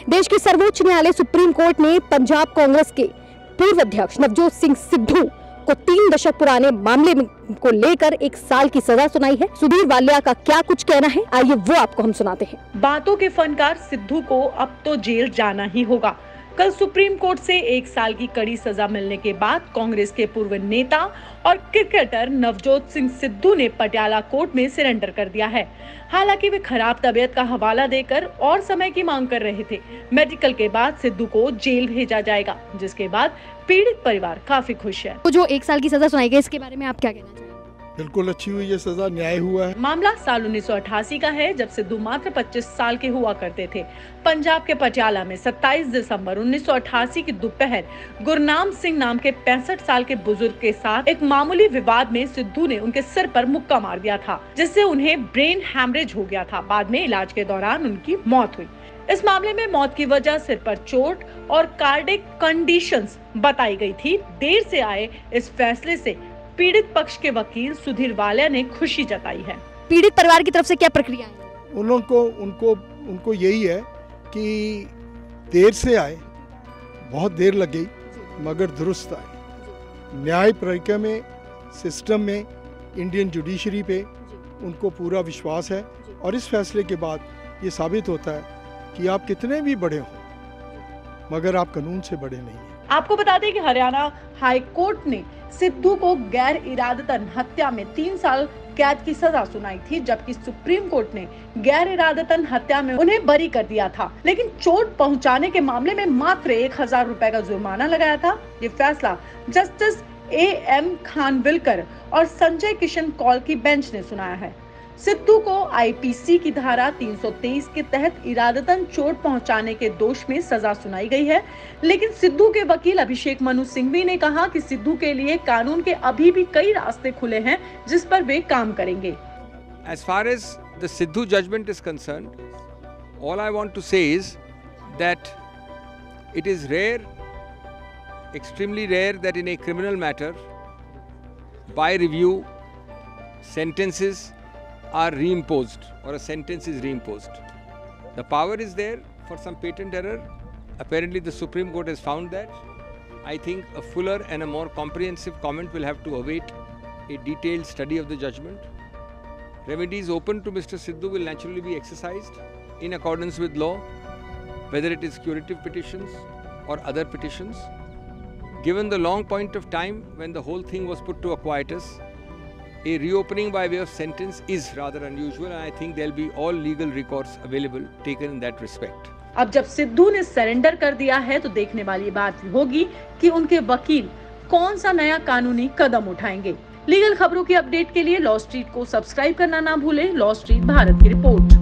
देश के सर्वोच्च न्यायालय सुप्रीम कोर्ट ने पंजाब कांग्रेस के पूर्व अध्यक्ष नवजोत सिंह सिद्धू को 3 दशक पुराने मामले को लेकर 1 साल की सजा सुनाई है। सुधीर वालिया का क्या कुछ कहना है, आइए वो आपको हम सुनाते हैं। बातों के फनकार सिद्धू को अब तो जेल जाना ही होगा। कल सुप्रीम कोर्ट से 1 साल की कड़ी सजा मिलने के बाद कांग्रेस के पूर्व नेता और क्रिकेटर नवजोत सिंह सिद्धू ने पटियाला कोर्ट में सरेंडर कर दिया है। हालांकि वे खराब तबीयत का हवाला देकर और समय की मांग कर रहे थे। मेडिकल के बाद सिद्धू को जेल भेजा जाएगा, जिसके बाद पीड़ित परिवार काफी खुश है। तो जो 1 साल की सजा सुनाई गई, इसके बारे में आप क्या कहना चाहेंगे? बिल्कुल अच्छी हुई ये सजा, न्याय हुआ है। मामला साल 1988 का है, जब सिद्धू मात्र 25 साल के हुआ करते थे। पंजाब के पटियाला में 27 दिसंबर 1988 की दोपहर गुरनाम सिंह नाम के 65 साल के बुजुर्ग के साथ एक मामूली विवाद में सिद्धू ने उनके सिर पर मुक्का मार दिया था, जिससे उन्हें ब्रेन हैमरेज हो गया था। बाद में इलाज के दौरान उनकी मौत हुई। इस मामले में मौत की वजह सिर पर चोट और कार्डिक कंडीशंस बताई गई थी। देर से आए इस फैसले से पीड़ित पक्ष के वकील सुधीर वालिया ने खुशी जताई है। पीड़ित परिवार की तरफ से क्या प्रक्रिया है? उनको यही है कि देर से आए, बहुत देर लग गई, मगर दुरुस्त आए। न्याय प्रक्रिया में, सिस्टम में, इंडियन जुडिशरी पे उनको पूरा विश्वास है और इस फैसले के बाद ये साबित होता है कि आप कितने भी बड़े हो मगर आप कानून से बड़े नहीं हैं। आपको बता दें कि हरियाणा हाई कोर्ट ने सिद्धू को गैर इरादतन हत्या में 3 साल कैद की सजा सुनाई थी, जबकि सुप्रीम कोर्ट ने गैर इरादतन हत्या में उन्हें बरी कर दिया था, लेकिन चोट पहुंचाने के मामले में मात्र 1000 रुपए का जुर्माना लगाया था। ये फैसला जस्टिस AM खानविलकर और संजय किशन कौल की बेंच ने सुनाया है। सिद्धू को IPC की धारा 323 के तहत इरादतन चोट पहुंचाने के दोष में सजा सुनाई गई है, लेकिन सिद्धू के वकील अभिषेक मनु सिंघवी ने कहा कि सिद्धू के लिए कानून के अभी भी कई रास्ते खुले हैं, जिस पर वे काम करेंगे। As far as the Sidhu judgment is concerned, all I want to say is that it is rare, extremely rare, that in a criminal matter, by review, sentences are reimposed or a sentence is reimposed. The power is there for some patent error. Apparently the Supreme Court has found that. I think a fuller and a more comprehensive comment will have to await a detailed study of the judgment. Remedies open to Mr. Sidhu will naturally be exercised in accordance with law, whether it is curative petitions or other petitions. Given the long point of time when the whole thing was put to a quietus, a reopening by way of sentence is rather unusual, and I think there will be all legal recourse available taken in that respect. अब जब सिद्धू ने surrender कर दिया है तो देखने वाली बात होगी कि उनके वकील कौन सा नया कानूनी कदम उठाएंगे। लीगल खबरों की अपडेट के लिए लॉ स्ट्रीट को सब्सक्राइब करना ना भूलें। लॉ स्ट्रीट भारत की रिपोर्ट।